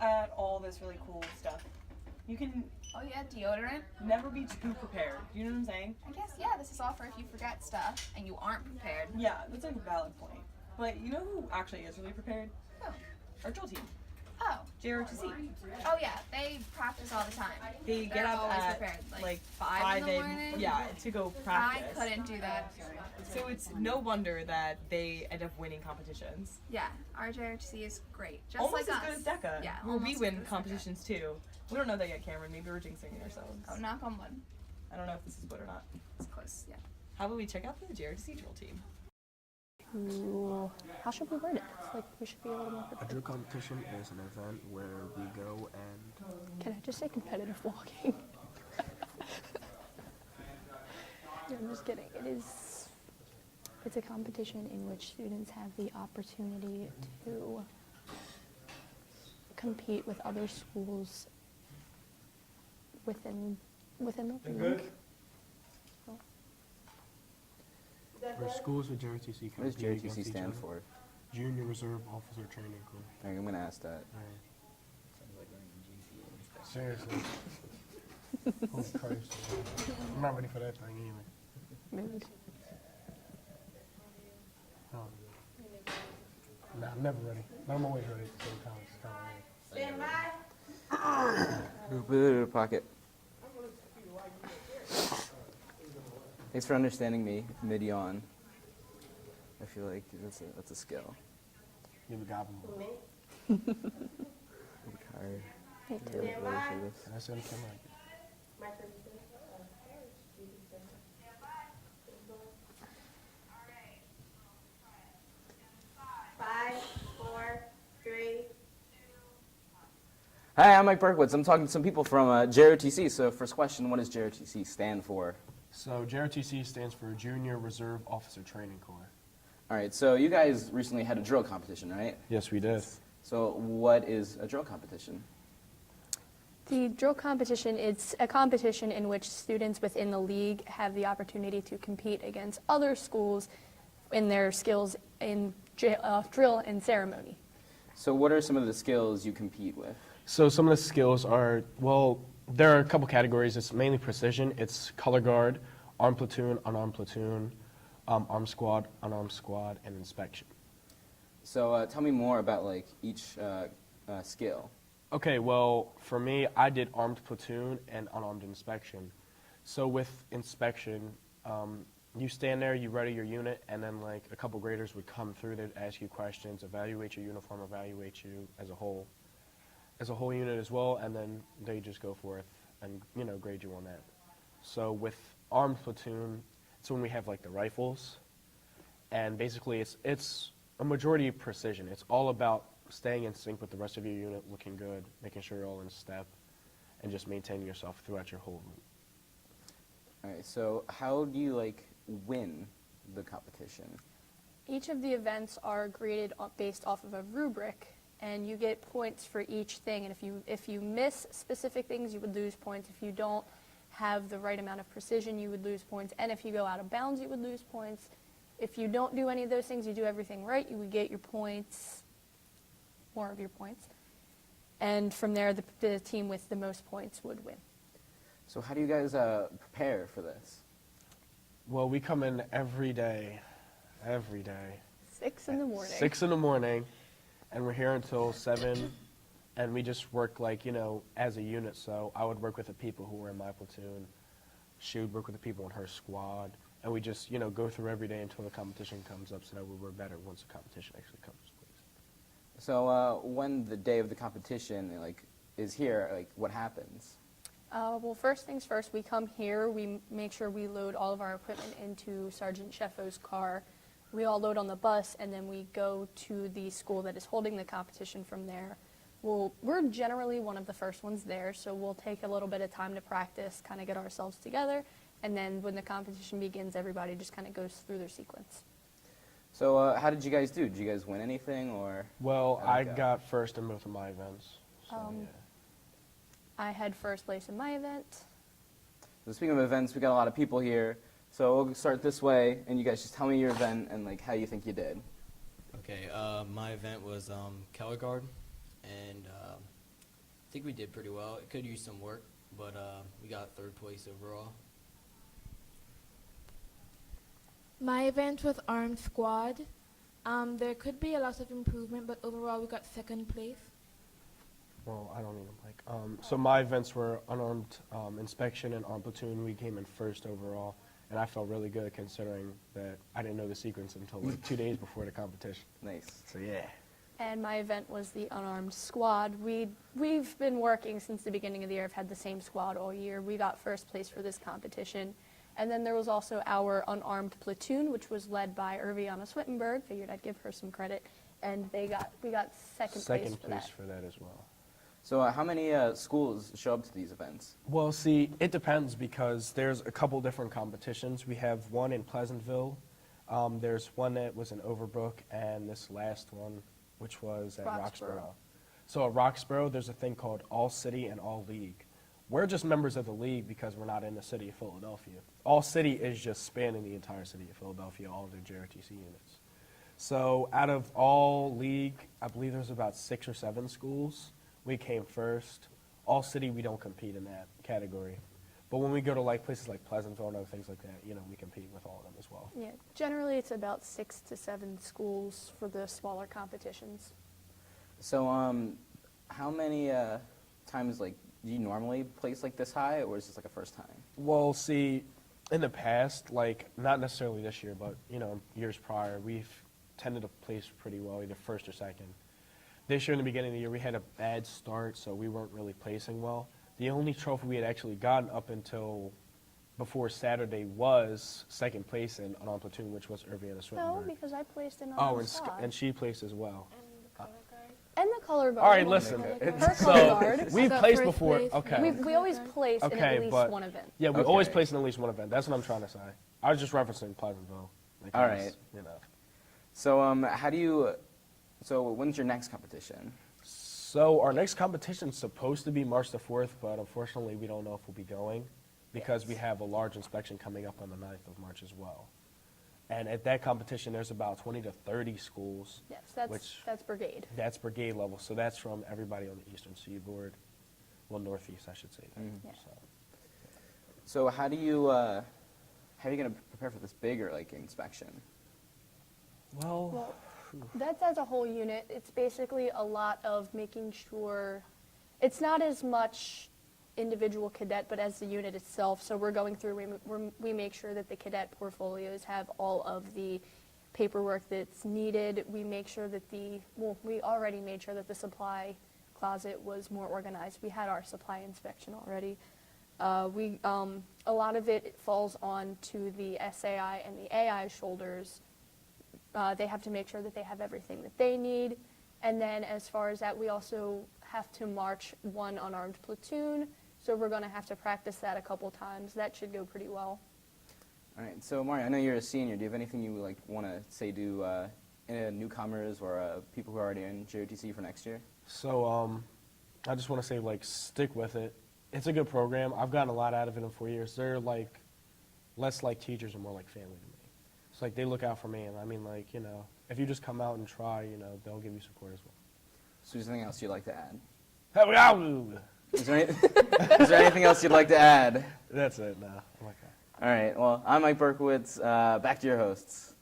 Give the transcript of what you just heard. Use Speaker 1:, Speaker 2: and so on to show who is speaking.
Speaker 1: at all this really cool stuff. You can
Speaker 2: Oh yeah, deodorant.
Speaker 1: never be too prepared. You know what I'm saying?
Speaker 2: I guess, yeah, this is all for if you forget stuff and you aren't prepared.
Speaker 1: Yeah, that's like a valid point. But you know who actually is really prepared?
Speaker 2: Who?
Speaker 1: Our drill team,
Speaker 2: Oh.
Speaker 1: JROTC.
Speaker 2: Oh yeah, they practice all the time.
Speaker 1: They
Speaker 2: They're
Speaker 1: get up
Speaker 2: always
Speaker 1: at
Speaker 2: prepared.
Speaker 1: like
Speaker 2: 5 in the
Speaker 1: a.m.
Speaker 2: morning?
Speaker 1: Yeah, to go
Speaker 2: I
Speaker 1: practice.
Speaker 2: couldn't do that.
Speaker 1: So it's no wonder that they end up winning competitions.
Speaker 2: Yeah, our JRTC is great. Just
Speaker 1: Almost
Speaker 2: like
Speaker 1: as
Speaker 2: us.
Speaker 1: good as DECA.
Speaker 2: Yeah,
Speaker 1: Where we
Speaker 2: almost
Speaker 1: win
Speaker 2: as good as
Speaker 1: competitions too. We don't know that yet, Cameron. Maybe we're jinxing it ourselves.
Speaker 2: Oh, knock on wood.
Speaker 1: I don't know if this is wood or not.
Speaker 2: It's close, yeah.
Speaker 1: How about we check out the JRTC drill team?
Speaker 3: Ooh, how should we word it? It's like we should be a little more
Speaker 4: A
Speaker 3: prepared.
Speaker 4: drill competition is an event where we go and
Speaker 3: Can I just say competitive walking? No, I'm just kidding. It's a competition in which students have the opportunity to compete with other schools within the league.
Speaker 4: where schools with JROTC
Speaker 5: What does
Speaker 4: compete against
Speaker 5: JROTC
Speaker 4: each
Speaker 5: stand
Speaker 4: other.
Speaker 5: for?
Speaker 4: Junior Reserve Officer Training Corps.
Speaker 5: I think I'm gonna ask that.
Speaker 4: Seriously. Holy Christ. I'm not ready for that thing either.
Speaker 3: Mood.
Speaker 4: Oh. Nah, I'm never ready. But I'm always ready at the same time. It's kind of weird.
Speaker 5: Put it in a pocket. Thanks for understanding me mid-yawn. I feel like that's a skill.
Speaker 4: Give a goblin.
Speaker 5: I'm tired.
Speaker 3: Me too.
Speaker 5: Ready for this.
Speaker 4: Can I say anything like it?
Speaker 5: Hi, I'm Mike Berkowitz. I'm talking to some people from JROTC. So first question, what does JROTC stand for?
Speaker 4: So JROTC stands for Junior Reserve Officer Training Corps.
Speaker 5: All right, so you guys recently had a drill competition, right?
Speaker 4: Yes, we did.
Speaker 5: So what is a drill competition?
Speaker 3: The drill competition, it's a competition in which students within the league have the opportunity to compete against other schools in their skills in drill and ceremony.
Speaker 5: So what are some of the skills you compete with?
Speaker 4: So some of the skills are, well, there are a couple categories. It's mainly precision. It's color guard, armed platoon, unarmed platoon, armed squad, unarmed squad, and inspection.
Speaker 5: So tell me more about like each skill.
Speaker 4: Okay, well, for me, I did armed platoon and unarmed inspection. So with inspection, you stand there, you ready your unit, and then like a couple graders would come through, they'd ask you questions, evaluate your uniform, evaluate you as a whole unit as well, and then they just go forth and, you know, grade you on that. So with armed platoon, it's when we have like the rifles, and basically it's a majority of precision. It's all about staying in sync with the rest of your unit, looking good, making sure you're all in step, and just maintaining yourself throughout your whole route.
Speaker 5: All right, so how do you like win the competition?
Speaker 3: Each of the events are graded based off of a rubric, and you get points for each thing. And if you miss specific things, you would lose points. If you don't have the right amount of precision, you would lose points. And if you go out of bounds, you would lose points. If you don't do any of those things, you do everything right, you would get your points, more of your points. And from there, the team with the most points would win.
Speaker 5: So how do you guys prepare for this?
Speaker 4: Well, we come in every day.
Speaker 3: 6 in the morning.
Speaker 4: 6 in the morning, and we're here until 7, and we just work like, you know, as a unit. So I would work with the people who were in my platoon. She would work with the people in her squad, and we just, you know, go through every day until the competition comes up so that we're better once the competition actually comes, please.
Speaker 5: So when the day of the competition like is here, like what happens?
Speaker 3: Well, first things first, we come here, we make sure we load all of our equipment into Sergeant Sheffo's car. We all load on the bus, and then we go to the school that is holding the competition from there. We're generally one of the first ones there, so we'll take a little bit of time to practice, kind of get ourselves together, and then when the competition begins, everybody just kind of goes through their sequence.
Speaker 5: So how did you guys do? Did you guys win anything, or?
Speaker 4: Well,
Speaker 5: how'd
Speaker 4: I
Speaker 5: it go?
Speaker 4: got first in both of my events. So, yeah.
Speaker 3: I had first place in my event.
Speaker 5: So speaking of events, we got a lot of people here. So we'll start this way, and you guys just tell me your event and like how you think you did.
Speaker 6: Okay, my event was color guard, and think we did pretty well. It could use some work, but we got third place overall.
Speaker 7: My event was Armed Squad. There could be a lot of improvement, but overall we got second place.
Speaker 4: Well, I don't even like. So my events were unarmed inspection and armed platoon. We came in first overall, and I felt really good considering that I didn't know the sequence until like 2 days before the competition.
Speaker 5: Nice.
Speaker 4: So yeah.
Speaker 3: And my event was the unarmed squad. We've been working since the beginning of the year. I've had the same squad all year. We got first place for this competition. And then there was also our unarmed platoon, which was led by Irviana Swittenberg. Figured I'd give her some credit. And we got second place for that.
Speaker 4: for that as well.
Speaker 5: So how many schools show up to these events?
Speaker 4: Well, see, it depends because there's a couple different competitions. We have one in Pleasantville. There's one that was in Overbrook, and this last one, which was at Roxborough. So at Roxborough, there's a thing called All City and All League. We're just members of the league because we're not in the city of Philadelphia. All City is just spanning the entire city of Philadelphia, all of their JROTC units. So out of all league, I believe there's about 6 or 7 schools. We came first. All City, we don't compete in that category. But when we go to like places like Pleasantville and other things like that, we compete with all of them as well.
Speaker 3: Yeah, generally it's about 6 to 7 schools for the smaller competitions.
Speaker 5: So how many times do you normally place like this high, or is this like a first time?
Speaker 4: Well, see, in the past, like not necessarily this year, but years prior, we've tended to place pretty well, either first or second. This year, in the beginning of the year, we had a bad start, so we weren't really placing well. The only trophy we had actually gotten up until before Saturday was second place in unarmed platoon, which was Irviana Swittenberg.
Speaker 3: No, because I placed in unarmed squad.
Speaker 4: and she placed as well.
Speaker 3: And the color guard.
Speaker 4: All right, listen.
Speaker 3: Her
Speaker 4: So
Speaker 3: color guard.
Speaker 4: we've
Speaker 7: got
Speaker 4: placed
Speaker 7: first
Speaker 4: before.
Speaker 7: place.
Speaker 4: Okay.
Speaker 3: We always place in
Speaker 4: Okay,
Speaker 3: at least
Speaker 4: but-
Speaker 3: one event.
Speaker 4: Yeah, we always
Speaker 5: Okay.
Speaker 4: place in at least one event. That's what I'm trying to say. I was just referencing Pleasantville. Because,
Speaker 5: All right. So so when's your next competition?
Speaker 4: So our next competition is supposed to be March the 4th, but unfortunately we don't know if we'll be going because we have a large inspection coming up on the 9th of March as well. And at that competition, there's about 20 to 30 schools.
Speaker 3: Yes,
Speaker 4: which-
Speaker 3: that's brigade.
Speaker 4: That's brigade level, so that's from everybody on the eastern seaboard. Well, northeast, I should say.
Speaker 3: Yeah.
Speaker 5: So how are you going to prepare for this bigger inspection?
Speaker 4: Well,
Speaker 3: That's as a whole unit. It's basically a lot of making sure it's not as much individual cadet, but as the unit itself. So we're going through, we make sure that the cadet portfolios have all of the paperwork that's needed. We make sure that we already made sure that the supply closet was more organized. We had our supply inspection already. A lot of it falls on to the SAI and the AI shoulders. They have to make sure that they have everything that they need. And then as far as that, we also have to march one unarmed platoon. So we're going to have to practice that a couple times. That should go pretty well.
Speaker 5: All right. So Mario, I know you're a senior. Do you have anything you want to say to newcomers or people who are already in JROTC for next year?
Speaker 4: So I just want to say, stick with it. It's a good program. I've gotten a lot out of it in 4 years. They're less like teachers and more like family to me. It's they look out for me, and I mean, if you just come out and try, they'll give you support as well.
Speaker 5: So is there anything else you'd like to add?
Speaker 4: That's
Speaker 5: Is there anything else you'd like to add?
Speaker 4: it, no. I'm okay.
Speaker 5: All right. Well, I'm Mike Berkowitz. Back to your hosts.